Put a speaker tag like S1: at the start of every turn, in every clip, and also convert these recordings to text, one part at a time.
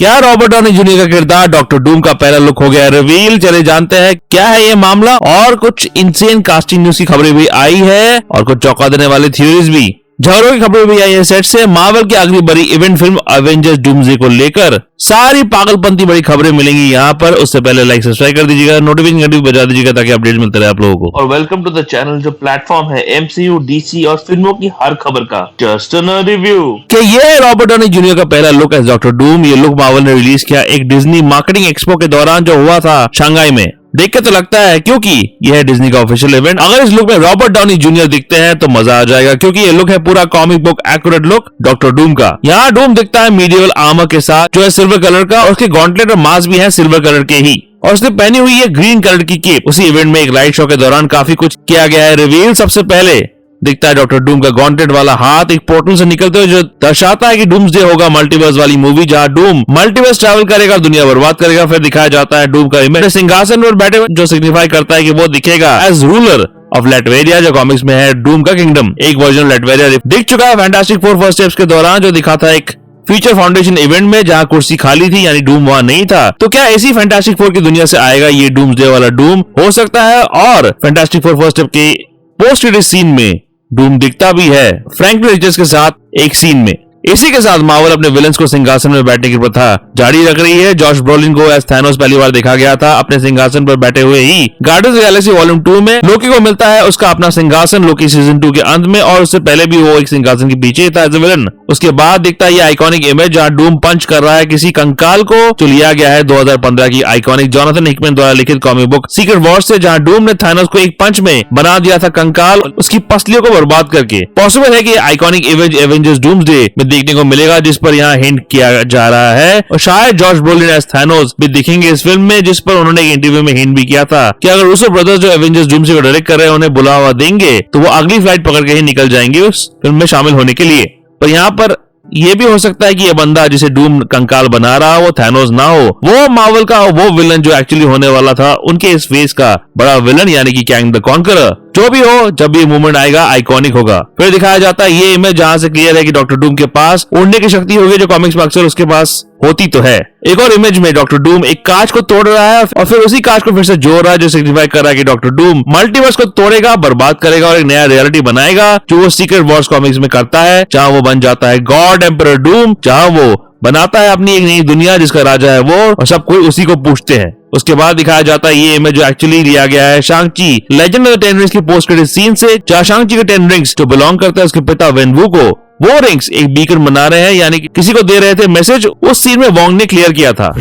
S1: क्या Robert Downey junior का किरदार डॉक्टर डूम का पहला लुक हो गया रिवील? चले जानते हैं क्या है ये मामला। और कुछ इंसेन कास्टिंग न्यूज की खबरें भी आई है और कुछ चौंका देने वाली थ्योरीज भी, झगड़ों की खबरें भी आई है सेट से। मार्वल की अगली बड़ी इवेंट फिल्म एवेंजर्स डूम्सडे को लेकर सारी पागलपंती बड़ी खबरें मिलेंगी यहाँ पर। उससे पहले लाइक सब्सक्राइब कर दीजिएगा, नोटिफिकेशन घंटी बजा दीजिएगा ताकि अपडेट मिलते रहे आप लोगों को।
S2: और वेलकम टू द चैनल जो प्लेटफॉर्म है एमसीयू, डीसी और फिल्मों की हर खबर का जस्ट अ रिव्यू।
S1: कि ये रॉबर्ट डॉनी जूनियर का पहला लुक एज डॉक्टर डूम। ये लुक मार्वल ने रिलीज किया एक डिज्नी मार्केटिंग एक्सपो के दौरान जो हुआ था शंघाई में। देख के तो लगता है क्योंकि यह है डिज्नी का ऑफिशियल इवेंट, अगर इस लुक में रॉबर्ट डॉनी जूनियर दिखते हैं तो मजा आ जाएगा, क्योंकि ये लुक है पूरा comic book accurate look doctor Doom का। यहाँ डूम दिखता है मीडिएवल आर्मर के साथ जो है सिल्वर कलर का, और उसके गॉन्टलेट और मास्क भी है सिल्वर कलर के ही, और उसने पहनी हुई है ग्रीन कलर की केप। उसी इवेंट में एक लाइट शो के दौरान काफी कुछ किया गया है रिवील। सबसे पहले दिखता है डॉक्टर डूम का गॉन्टलेट वाला हाथ एक पोर्टल से निकलते हुए, जो दर्शाता है कि डूम्सडे होगा मल्टीवर्स वाली मूवी जहां डूम मल्टीवर्स ट्रैवल करेगा, दुनिया बर्बाद करेगा। फिर दिखाया जाता है डूम का इमेज सिंहासन पर बैठे, जो सिग्निफाई करता है कि वो दिखेगा एज रूलर ऑफ लेटवेरिया, जो कॉमिक्स में है डूम का किंगडम। एक वर्जन लेटवेरिया दिख चुका है फैंटास्टिक फोर फर्स्ट स्टेप्स के दौरान, जो दिखा था एक फ्यूचर फाउंडेशन इवेंट में जहां कुर्सी खाली थी, यानी डूम वहां नहीं था। तो क्या ऐसी फैंटास्टिक फोर की दुनिया से आएगा ये डूम्सडे वाला डूम? हो सकता है। और फैंटास्टिक फोर फर्स्ट स्टेप के पोस्ट क्रेडिट सीन में डूम दिखता भी है फ्रैंकलिन रिचर्ड्स के साथ एक सीन में। इसी के साथ मार्वल अपने विलेंस को सिंहासन में बैठने की प्रथा जारी रख रही है। जॉश ब्रोलिन को एज थैनोस पहली बार देखा गया था अपने सिंहासन पर बैठे हुए ही Guardians of the Galaxy Volume 2 में। लोकी को मिलता है उसका अपना सिंहासन लोकी सीजन 2 के अंत में, और उससे पहले भी वो एक सिंहासन के पीछे था एज अ विलन। उसके बाद दिखता है ये आइकॉनिक इमेज जहां डूम पंच कर रहा है किसी कंकाल को, जो लिया गया है 2015 की आइकॉनिक जोनाथन हिकमैन द्वारा लिखित कॉमिक बुक सीक्रेट वॉर्स से, जहां डूम ने थैनोस को एक पंच में बना दिया था कंकाल, उसकी पसलियों को बर्बाद करके। पॉसिबल है कि आइकॉनिक इमेज एवेंजर्स डूम्सडे में देखने को मिलेगा, जिस पर यहाँ हिंट किया जा रहा है। और शायद जॉश ब्रोलिन एज थैनोस भी दिखेंगे इस फिल्म में, जिस पर उन्होंने एक इंटरव्यू में हिंट भी किया था कि अगर रूसो ब्रदर्स जो एवेंजर्स डूम्सडे को डायरेक्ट कर रहे हैं उन्हें बुलावा देंगे तो वो अगली फ्लाइट पकड़ के ही निकल जाएंगे उस फिल्म में शामिल होने के लिए। पर यहाँ पर ये भी हो सकता है कि ये बंदा जिसे डूम कंकाल बना रहा वो थैनोस ना हो, वो मार्वल का वो विलन जो एक्चुअली होने वाला था उनके इस फेस का बड़ा विलन, यानी कि कैंग द कॉन्करर। जो भी हो, जब भी मूवमेंट आएगा आइकॉनिक होगा। फिर दिखाया जाता है ये इमेज जहां से क्लियर है कि डॉक्टर डूम के पास उड़ने की शक्ति होगी, जो कॉमिक्स में अक्सर उसके पास होती तो है। एक और इमेज में डॉक्टर डूम एक कांच को तोड़ रहा है और फिर उसी कांच को फिर से जोड़ रहा है, जो सिग्निफाई कर रहा है कि डॉक्टर डूम मल्टीवर्स को तोड़ेगा, बर्बाद करेगा और एक नया रियलिटी बनाएगा, जो वो सीक्रेट वॉर्स कॉमिक्स में करता है, जहां वो बन जाता है गॉड एम्परर डूम, जहां वो बनाता है अपनी एक नई दुनिया जिसका राजा है वो, और सब कोई उसी को पूछते हैं। उसके बाद दिखाया जाता है ये इमेज जो एक्चुअली लिया गया है शांग-ची लेजेंड ऑफ द 10 रिंग्स की पोस्ट क्रेडिट सीन से, जहां शांग-ची के 10 रिंग्स जो बिलोंग करता है उसके पिता वेनवू को, वो रिंग्स एक बीकन बना रहे हैं, यानी कि किसी को दे रहे थे मैसेज। उस सीन में वोंग ने क्लियर किया था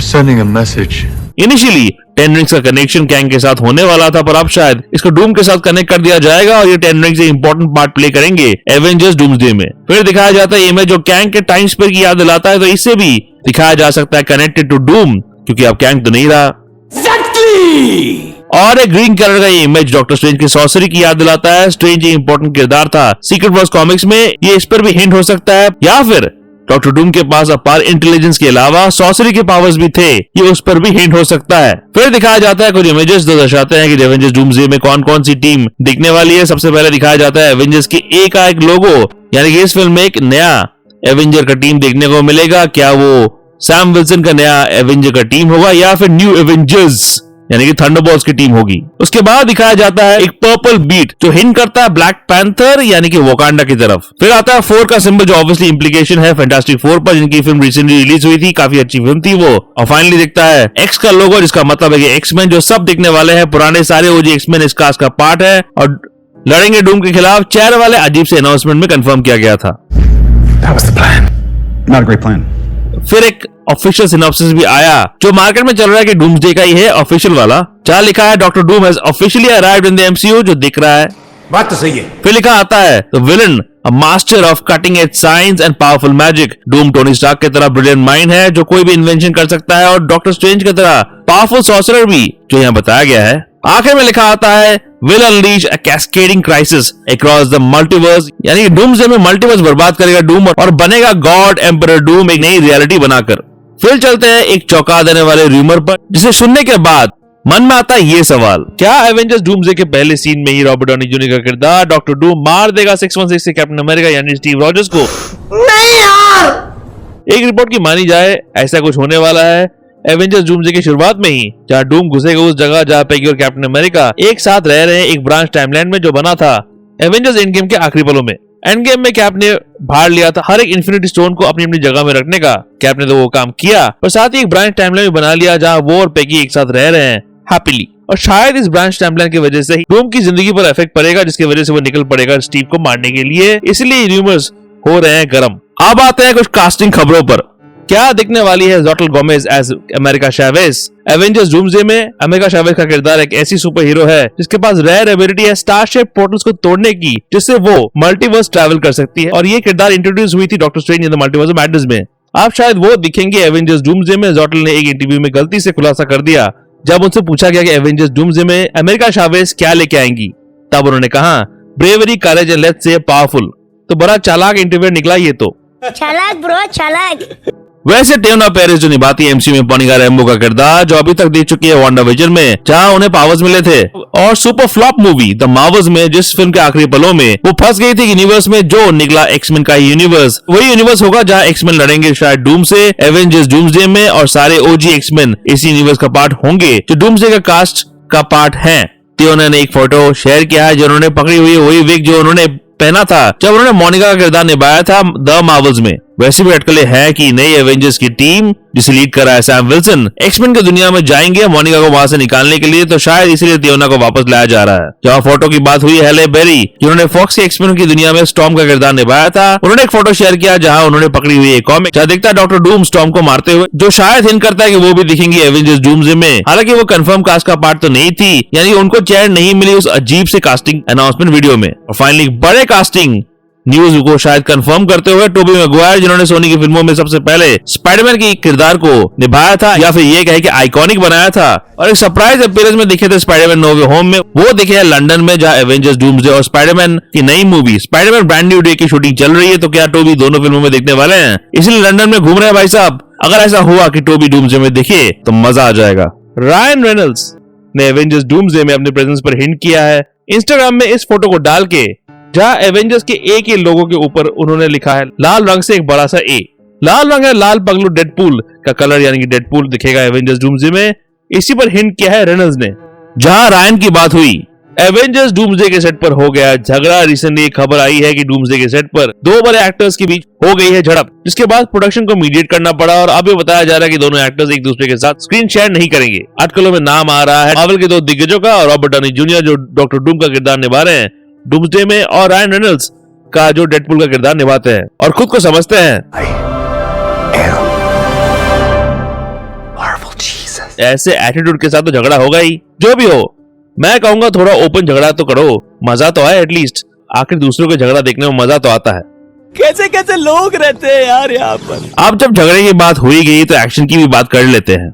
S1: इनिशियली 10 रिंग्स का कनेक्शन कैंग के साथ होने वाला था, पर अब शायद इसको डूम के साथ कनेक्ट कर दिया जाएगा और ये 10 रिंग्स एक इंपॉर्टेंट पार्ट प्ले करेंगे एवेंजर्स डूम्सडे में। फिर दिखाया जाता है इमेज जो कैंग के टाइम स्पेयर की याद दिलाता है, तो इससे भी दिखाया जा सकता है कनेक्टेड टू डूम, क्योंकि अब कैंग तो नहीं रहा। और एक ग्रीन कलर का ये इमेज डॉक्टर स्ट्रेंज की सॉर्सरी की याद दिलाता है। स्ट्रेंज एक इंपॉर्टेंट किरदार था सीक्रेट वॉर्स कॉमिक्स में, ये इस पर भी हिंट हो सकता है, या फिर डॉक्टर डूम के पास अपार इंटेलिजेंस के अलावा सॉर्सरी के पावर्स भी थे, ये उस पर भी हिंट हो सकता है। फिर दिखाया जाता है कुछ इमेजेस जो दर्शाते हैं कि एवेंजर्स डूम्सडे में कौन कौन सी टीम दिखने वाली है। सबसे पहले दिखाया जाता है एवेंजर्स की एक लोगो, यानी कि इस फिल्म में एक नया एवेंजर का टीम देखने को मिलेगा। क्या वो सैम विल्सन का नया एवेंजर का टीम होगा या फिर न्यू एवेंजर्स यानी कि थंडरबॉल्ट्स की टीम होगी। उसके बाद दिखाया जाता है एक पर्पल बीट जो हिंट करता है ब्लैक पैंथर यानी कि वोकांडा की तरफ। फिर आता है 4 का सिंबल जो ऑब्वियसली इंप्लीकेशन है फैंटास्टिक 4 पर, जिनकी फिल्म रिसेंटली रिलीज हुई थी, काफी अच्छी फिल्म थी वो। और फाइनली दिखता है एक्स का लोगो, जिसका मतलब है कि एक्समैन जो सब दिखने वाले हैं, पुराने सारे ओजी एक्समैन इस कास्ट का पार्ट है और लड़ेंगे डूम के खिलाफ। चेहरे वाले अजीब से अनाउंसमेंट में कंफर्म किया गया था।
S3: That was the plan. Not a great plan.
S1: फिर एक ऑफिशियल सिनॉप्सिस भी आया जो मार्केट में चल रहा है कि डूम्सडे का ही है ऑफिशियल वाला, जहां लिखा है doctor Doom has officially arrived in the MCU, जो दिख रहा है।
S3: बात तो सही है।
S1: फिर लिखा आता है the villain a master of cutting edge science and powerful magic. Doom Tony Stark की तरह ब्रिलियंट माइंड है जो कोई भी इन्वेंशन कर सकता है, और डॉक्टर स्ट्रेंज की तरह पावरफुल सॉर्सरर भी, जो यहाँ बताया गया है। आखिर में लिखा आता है will unleash a cascading crisis across the multiverse, यानी डूम्सडे में मल्टीवर्स बर्बाद करेगा डूम और बनेगा गॉड एम्परर डूम एक नई रियलिटी बनाकर। फिर चलते हैं एक चौंका देने वाले रूमर पर, जिसे सुनने के बाद मन में आता है ये सवाल, क्या एवेंजर्स डूम्सडे के पहले सीन में ही रॉबर्ट डॉनी जूनियर का किरदार डॉक्टर डूम मार देगा 616 से कैप्टन अमेरिका यानी स्टीव रॉजर्स को?
S4: नहीं यार,
S1: एक रिपोर्ट की मानी जाए ऐसा कुछ होने वाला है एवेंजर्स डूम्सडे की शुरुआत में ही, जहां डूम घुसेगा उस जगह जहां पेगी और कैप्टन अमेरिका एक साथ रह रहे हैं एक ब्रांच टाइमलाइन में जो बना था एवेंजर्स एंड गेम के आखिरी पलों में। एंड गेम में कैप ने भाड़ लिया था हर एक इन्फिनिटी स्टोन को अपनी अपनी जगह में रखने का। कैप ने तो वो काम किया, पर साथ ही एक ब्रांच टाइमलाइन भी बना लिया जहां वो और पेगी एक साथ रह रहे हैं हैप्पीली। और शायद इस ब्रांच टाइमलाइन की वजह से ही डूम की जिंदगी पर इफेक्ट पड़ेगा, जिसकी वजह से वो निकल पड़ेगा स्टीव को मारने के लिए। इसलिए र्यूमर्स हो रहे हैं गर्म। अब आते हैं कुछ कास्टिंग खबरों पर। क्या दिखने वाली है Xochitl Gomez as America Chavez? Avengers Doomsday में अमेरिका चैवेज का किरदार एक ऐसी सुपर हीरो है जिसके पास रेयर एबिलिटी है स्टारशिप पोर्टल्स को तोड़ने की, जिससे वो मल्टीवर्स ट्रैवल कर सकती है। और ये किरदार इंट्रोड्यूस हुई थी doctor strange in the multiverse of madness में। आप शायद वो दिखेंगे एवेंजर्स डूम्सडे में। जोटल ने एक इंटरव्यू में गलती से खुलासा कर दिया जब उनसे पूछा गया कि एवेंजर्स डूम्सडे में अमेरिका चैवेज क्या लेके आएंगी, तब उन्होंने कहा bravery, courage and let's say powerful. तो बड़ा चालाक इंटरव्यू निकला ये तो।
S4: चालाक ब्रो, चालाक।
S1: वैसे टेवना पेरिस जो निभाती है एमसीयू में मोनिका रैम्बो का किरदार, जो अभी तक दे चुकी है वांडाविजन में जहां उन्हें पावर्स मिले थे, और super flop movie the Marvels में जिस फिल्म के आखिरी पलों में वो फंस गई थी यूनिवर्स में जो निकला एक्समैन का यूनिवर्स, वही यूनिवर्स होगा जहां एक्समैन लड़ेंगे शायद डूम से एवेंजर्स डूम्सडे में, और सारे ओजी एक्समैन इसी यूनिवर्स का पार्ट होंगे जो डूम्सडे का कास्ट का पार्ट है। टियोना ने एक फोटो शेयर किया है जो उन्होंने पकड़ी हुई है वही विग जो उन्होंने पहना था जब उन्होंने मोनिका का किरदार निभाया था द मार्वल्स में। वैसे भी अटकलें है कि नई एवेंजर्स की टीम जिसे लीड कर रहा है सैम विल्सन एक्समैन की दुनिया में जाएंगे मोनिका को वहां से निकालने के लिए, तो शायद इसीलिए टियोना को वापस लाया जा रहा है। जहां फोटो की बात हुई हेले बेरी जिन्होंने फॉक्स के एक्समैन की दुनिया में स्टॉर्म का किरदार निभाया था, उन्होंने एक फोटो शेयर किया जहां उन्होंने पकड़ी हुई एक कॉमिक जहां दिखता है डॉक्टर डूम स्टॉर्म को मारते हुए, जो शायद हिंट करता है कि वो भी दिखेंगी एवेंजर्स डूम्सडे में। हालांकि वो कंफर्म कास्ट का पार्ट तो नहीं थी, यानी उनको चैन नहीं मिली उस अजीब से कास्टिंग अनाउंसमेंट वीडियो में। और फाइनली बड़े कास्टिंग न्यूज को शायद कंफर्म करते हुए टोबी मैगवायर जिन्होंने सोनी की फिल्मों में सबसे पहले स्पाइडरमैन के किरदार को निभाया था या फिर ये कहे कि आइकॉनिक बनाया था, और एक सरप्राइज अपीयरेंस में दिखे थे स्पाइडरमैन नो वे होम में, वो दिखे हैं लंदन में जहां एवेंजर्स डूम्सडे और स्पाइडरमैन की नई movie Spiderman brand new day की शूटिंग चल रही है। तो क्या टोबी दोनों फिल्मों में देखने वाले हैं, इसलिए लंदन में घूम रहे हैं भाई साहब। अगर ऐसा हुआ कि टोबी डूम्सडे में दिखे तो मजा आ जाएगा। रायन रेनल्ड्स ने एवेंजर्स डूम्सडे में अपने प्रेजेंस पर हिंट किया है इंस्टाग्राम में इस फोटो को डाल के, जहां एवेंजर्स के ए के लोगों के ऊपर उन्होंने लिखा है लाल रंग से एक बड़ा सा ए। लाल रंग है लाल पगलू डेडपूल का कलर, यानी कि डेडपूल दिखेगा एवेंजर्स डूम्सडे में। इसी पर हिंट किया है रेनल्ड्स ने। जहां रायन की बात हुई एवेंजर्स डूम्सडे के सेट पर हो गया झगड़ा। रिसेंटली एक खबर आई है कि डूम्सडे के सेट पर दो बड़े एक्टर्स के बीच हो गई है झड़प, जिसके बाद प्रोडक्शन को मीडिएट करना पड़ा, और अब ये बताया जा रहा है कि दोनों एक्टर्स एक दूसरे के साथ स्क्रीन शेयर नहीं करेंगे। अटकलों में नाम आ रहा है मार्वल के दो दिग्गजों का, रॉबर्ट डाउनी जूनियर जो डॉक्टर डूम का किरदार निभा रहे हैं डूम्सडे में, और रायन रेनल्ड्स का जो डेडपूल का किरदार निभाते हैं और खुद को समझते हैं ऐसे एटीट्यूड के साथ तो झगड़ा होगा ही। जो भी हो, मैं कहूंगा थोड़ा ओपन झगड़ा तो करो, मजा तो आए एटलीस्ट। आखिर दूसरों के झगड़ा देखने में मजा तो आता है।
S5: कैसे कैसे लोग रहते हैं यार यहाँ पर।
S1: अब जब झगड़े की बात हुई गई तो एक्शन की भी बात कर लेते हैं।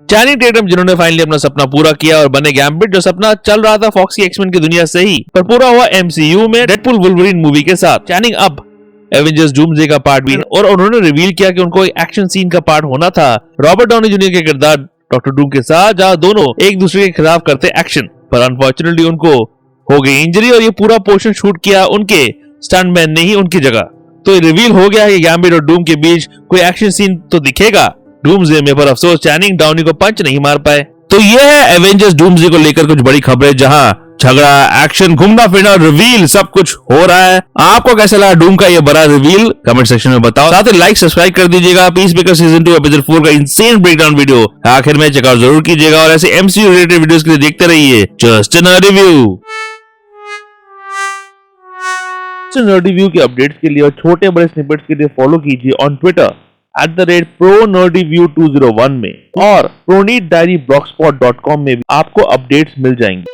S1: चैनिंग टेटम जिन्होंने फाइनली अपना सपना पूरा किया और बने गैम्बिट, जो सपना चल रहा था फॉक्स की एक्समैन की दुनिया से ही, पर पूरा हुआ एमसीयू में डेडपूल वुल्वरीन मूवी के साथ। चैनिंग अब एवेंजर्स डूम्सडे का पार्ट भी, और उन्होंने रिवील किया कि उनको एक एक्शन सीन का पार्ट होना था रॉबर्ट डाउनी जूनियर के किरदार डॉक्टर डूम के साथ, जहां दोनों एक दूसरे के खिलाफ करते एक्शन, पर अनफॉर्चुनेटली उनको हो गई इंजरी और ये पूरा पोर्शन शूट किया उनके स्टंटमैन ने ही उनकी जगह। तो रिवील हो गया कि गैम्बिट और डूम के बीच कोई एक्शन सीन तो दिखेगा डूम्सडे में, पर अफसोस चैनिंग डाउनी को पंच नहीं मार पाए। तो ये है एवेंजर्स डूम्सडे को लेकर कुछ बड़ी खबरें, जहां झगड़ा, एक्शन, घूमना फिरना, रिवील सब कुछ हो रहा है। आपको कैसा लगा डूम का ये बड़ा रिवील, कमेंट सेक्शन में बताओ। साथ ही लाइक सब्सक्राइब कर दीजिएगा। पीसमेकर सीजन 2 एपिसोड 4 का इंसेन ब्रेकडाउन वीडियो आखिर में चेकआउट जरूर कीजिएगा, और ऐसे एमसीयू रिलेटेड वीडियोस के लिए देखते रहिए जस्ट एन रिव्यू। रिव्यू के अपडेट्स के लिए और छोटे बड़े स्निपेट्स के लिए फॉलो कीजिए ऑन ट्विटर @ProNerdyView201 में, और ProNeedDiaryBlogspot.com में भी आपको अपडेट्स मिल जाएंगे।